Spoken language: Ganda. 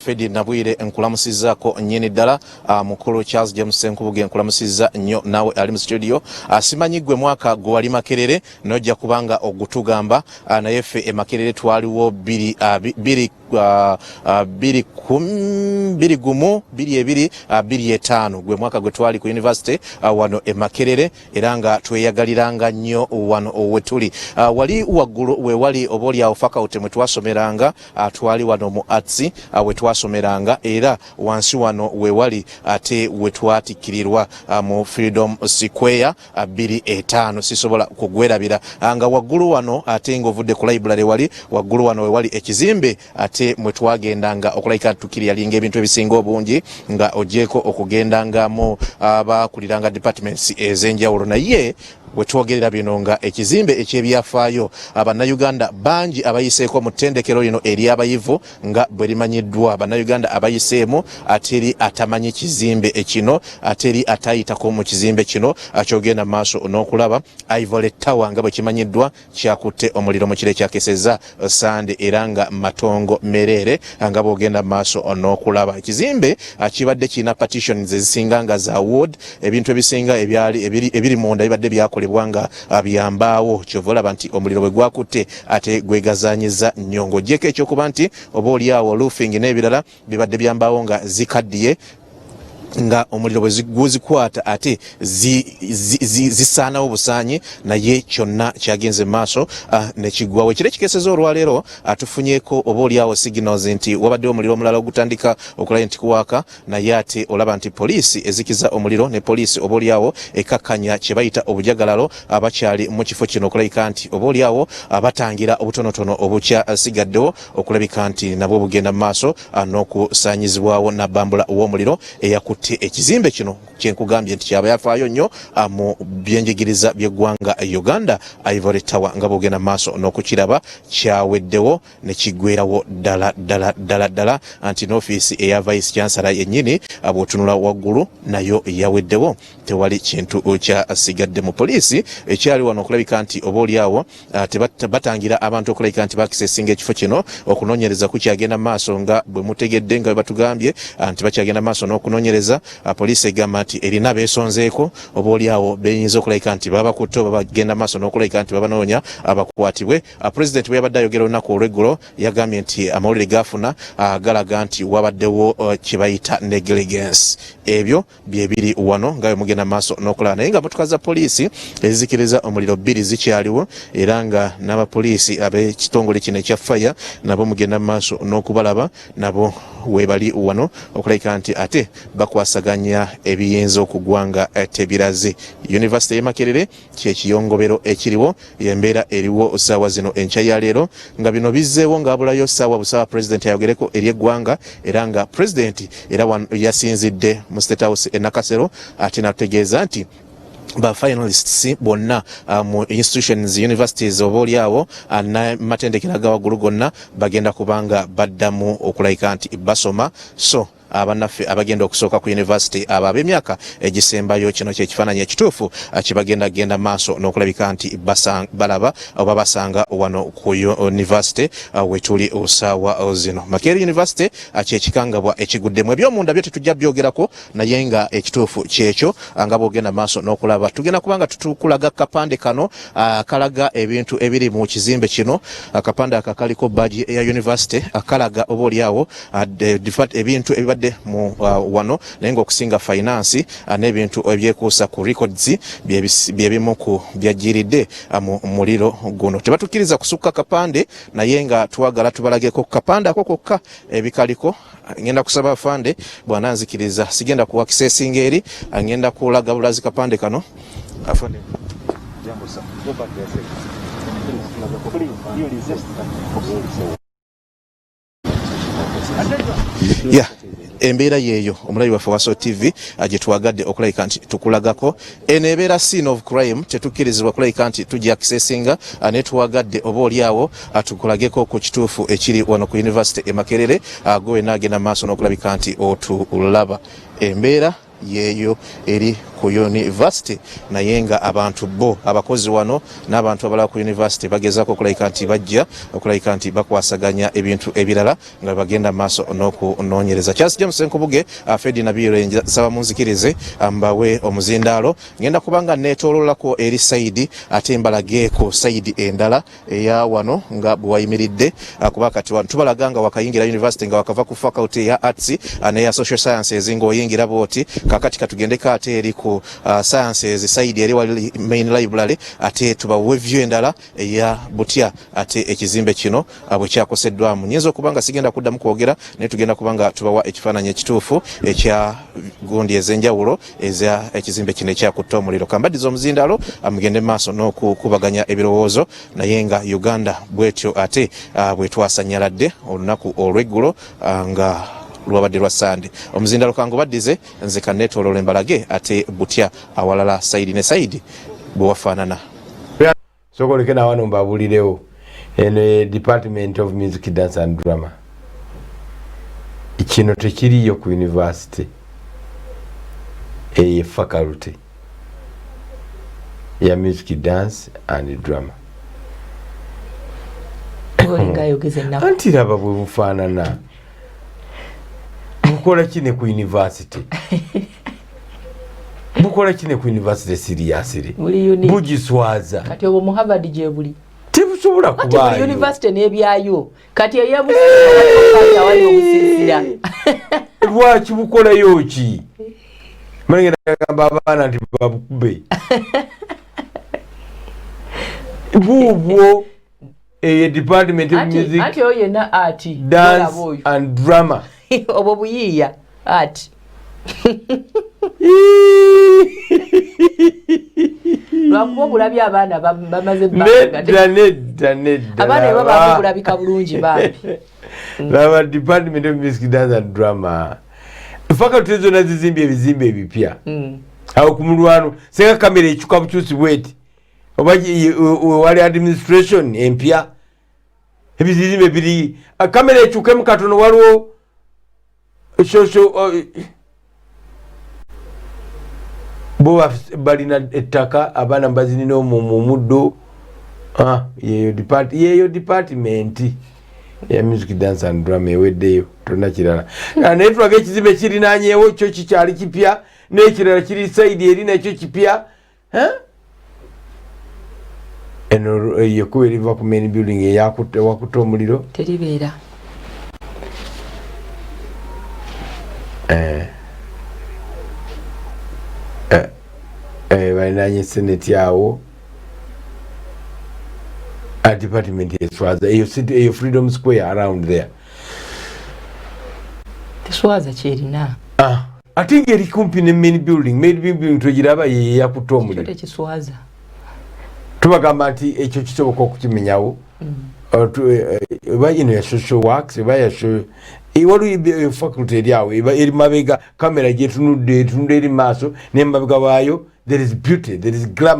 Fedi Nabwire nkulamusizako nnyini ddala mukulu Charles James Senkubuge nkulamusiza nnyo nawe ali mu studio simanyi gwe mwaka gwe wali Makerere nojja kubanga ogutugamba naye ffe Makerere twaliwo 2025 gwe mwaka gwe twali ku university wano Makerere era nga tweyagaliranga nnyo wano wetuli wali waggulu we wali oboli awo faculty mwe twasomeranga twali wano mu arts we twasomeranga era wansi wano we wali ate we twatikirirwa mu Freedom Square 25 sisobola kugwerabira nga waggulu wano ate ngovudde ku library wali waggulu wano we wali Ekizimbe ate mwe twagendanga okulayika tukiriyalinga ebintu ebisinga obungi nga ogyeko okugendanga mu abakuliranga departments ezenjawulo naye wetwogerera bino nga Ekizimbe ekyebyafaayo Abannayuganda bangi abayiseeko mu ttendekero lino eri abayivu nga bwe limanyiddwa Abannayuganda abayiseemu ateri atamanyi kizimbe ekino ateri atayitako mu kizimbe kino akyogenda maaso n'okulaba Ivory Tower nga bwe kimanyiddwa kyakutte omuliro mu kire kyakeseza Sande era nga Matongo Merere nga bwogenda maaso n'okulaba Ekizimbe kibadde kirina partitions ezisinga nga za wood ebintu ebisinga ebiri munda bibadde byakolebwa nga byambaawo kyovolaba nti omuliro bwe gwakutte ate gwegazanyiza nnyongo gyeko ekyokuba nti oba oliawo roofing n'ebirala bibadde byambaawo nga zikaddiye nga omuliro bwe guzikwata ate zisaanawo busaanyi naye kyonna kyagenze maaso nekigwawo ekiro ekikeseza olwaleero atufunyeeko oba oliawo signals nti wabadde omuliro omulala ogutandika okulaba nti kuwaaka naye ate olaba nti poliisi ezikiza omuliro ne poliisi oba oliawo ekakkanya kye bayita obujagalalo abakyali mu kifo kino okulabika nti oba oliawo batangira obutonotono obukyasigaddewo okulabika nti nabwo bugenda mu maaso n'okusaanyizibwawo nabbambula w'omuliro eyakutte ekizimbe kino kyenkugambye nti kyabayafaayo nnyo mu byenjigiriza by'eggwanga Uganda Ivory Tower nga bwogenda maaso n'okukiraba kyaweddewo ne kiggwerawo ddala anti n'ofiisi eya vice chancellor yennyini bw'otunula waggulu nayo yaweddewo tewali kintu kyasigadde mu poliisi ekyali wano okulabika nti oba oliawo batangira abantu okulabika nti bakisesinga ekifo kino okunoonyereza ku kyagenda maaso nga bwe mutegedde nga bwe batugambye nti bakyagenda maaso n'okunoonyereza poliisi egamba nti erina beesonzeeko oba oliawo beyinza okulabika nti babakutte oba bagenda maaso n'okulabika nti babanoonya abakwatibwe pulezidenti bwe yabadde ayogera olunaku olw'eggulo yagambye nti amawulire gafuna galaga nti wabaddewo kye bayita negligence ebyo byebiri wano nga bwe mugenda maaso n'okulaba naye nga motoka za poliisi ezizikiriza omuliro 2 zikyaliwo era nga n'abapoliisi ab'ekitongole kino ekya fire nabo mugenda maaso n'okubalaba nabo webali wano okulabika nti ate bakwasaganya ebiyinza okugwanga tebiraze University Makerere kyekiyongobero ekiriwo yembeera eriwo ssaawa zino enkya ya leero nga bino bizzeewo ng'abulayo ssaawa busaawa President yayogereko eri eggwanga era nga President era yasinzidde mu State House e Nakasero ate nategeeza nti ba finalists bonna mu institutions universities oba oliawo n'amatendekero agawaggulu gonna bagenda kubanga baddamu okulayika nti basoma so abannaffe abagenda okusooka ku university abo ab'emyaka egisembayo kino kyekifaananyi ekituufu kibagenda maaso n'okulabika nti balaba oba basanga wano ku university wetuli osaawa zino Makerere University kyekikangabwa ekiguddemu ebyomunda byo tetujja byogerako naye nga ekituufu kyekyo nga bwogenda maaso n'okulaba tugenda kubanga tutukulaga kapande kano akalaga ebintu ebiri mu kizimbe kino akapande akakaliko badge eya university akalaga oba oliawo ebintu ebibadde mu wano naye ng'okusinga finance n'ebintu ebyekuusa ku records byebimu ku byajjiridde mu muliro guno tebatukkiriza kusukka kapande naye nga twagala tubalageko kapande ako kokka ebikaliko ngenda kusaba afande bw'ananzikiriza sigenda kuwa kisesinga eri ngenda kulaga bulazi kapande kano afande jambo sa yeah embeera yeeyo omulabi waffe wa So TV gye twagadde okulayika nti tukulagako eno ebeera scene of crime tetukkirizibwa kulayika nti tujja kisesinga ne tuwagadde oba oliawo tukulageko ku kituufu ekiri wano ku University e Makerere gwe naagenda maaso n'okulabika nti otulaba embeera yeeyo eri ku university naye nga abantu bo abakozi wano n'abantu abalala ku university bagezaako okulabika nti bajja okulabika nti bakwasaganya ebintu ebirala nga bagenda maaso n'okunoonyereza. Charles James Nkubuge Fedi Nabire nsaba munzikirize mbawe omuzindaalo ngenda kubanga neetoololako eri sayidi ate mbalageeko sayidi endala eya wano nga bwewayimiridde kuba kati wano tubalaga nga wakayingira university nga wakava ku faculty ya arts neya social sciences ng'oyingira booti kakati katugendeko ate eri ku sciences sayidi eri wali main library ate tubawe view endala eya butya ate ekizimbe kino bwe kyakoseddwamu. Nyinza okuba nga sigenda kuddamu kwogera naye tugenda kubanga tubawa ekifaananyi ekituufu ekya gundi ez'enjawulo eza ekizimbe kino ekyakutta omuliro. Kambaddiza omuzindaalo mugende maaso n'okukubaganya ebirowoozo naye nga Uganda bwetyo ate bwetwasanyaladde olunaku olw'eggulo nga lwabadde lwa Sande. Omuzindaalo kangu baddize nze kanneetoolole mbalage ate butya awalala sayidi ne sayidi bwe wafaanana. Sokoleke na wano mbabulirewo eno Department of Music, Dance and Drama kino tekiriyo ku university eye faculty ya Music, Dance and Drama. Anti raba bwe bufaanana bukola kine ku university bukola kine ku university seriously bugiswaza kati obo mu Harvard je buli tebusobola kuba kati university nebyayo kati eyabusi wali obusisira lwaki bukola yoki mangenda kagamba abaana nti babukube bubwo Department of Music, ati oye na art, Dance and Drama obo buyiya art lwakuba bulabye abaana bamaze abaana baba bulabika bulungi bambi laba Department of Music, Dance and Drama faculty zona zizimbye ebizimbe ebipya awo ku mulwano senga kamera ekyuka bukyusi bweti oba wali administration empya ebizimbe biri kamera ekyuke mu katono waliwo bo balina ettaka abaana bazinina mu muddo yeyo department ya Music, Dance and Drama eweddeyo tonna kirala naye tulaga ekizimbe kirinaanyeewo kyo kikyali kipya n'ekirala kiri sayidi eri nakyo kipya eno yekuba eriva ku main building ewakutta omuliro teribeera balinanye seneti awo department eswaza eyo Freedom Square around there teswaza kyerina ate ngeri kumpi ne main building twegiraba yeyakutta omuliro tekiswaza tubagamba nti ekyo kisoboka okukimenyawo eba ino ya social works eba ya waliwo faculty eri awo eri mabega kamera gyetunudde eri maaso nemabega waayo there is beauty, there is glamour.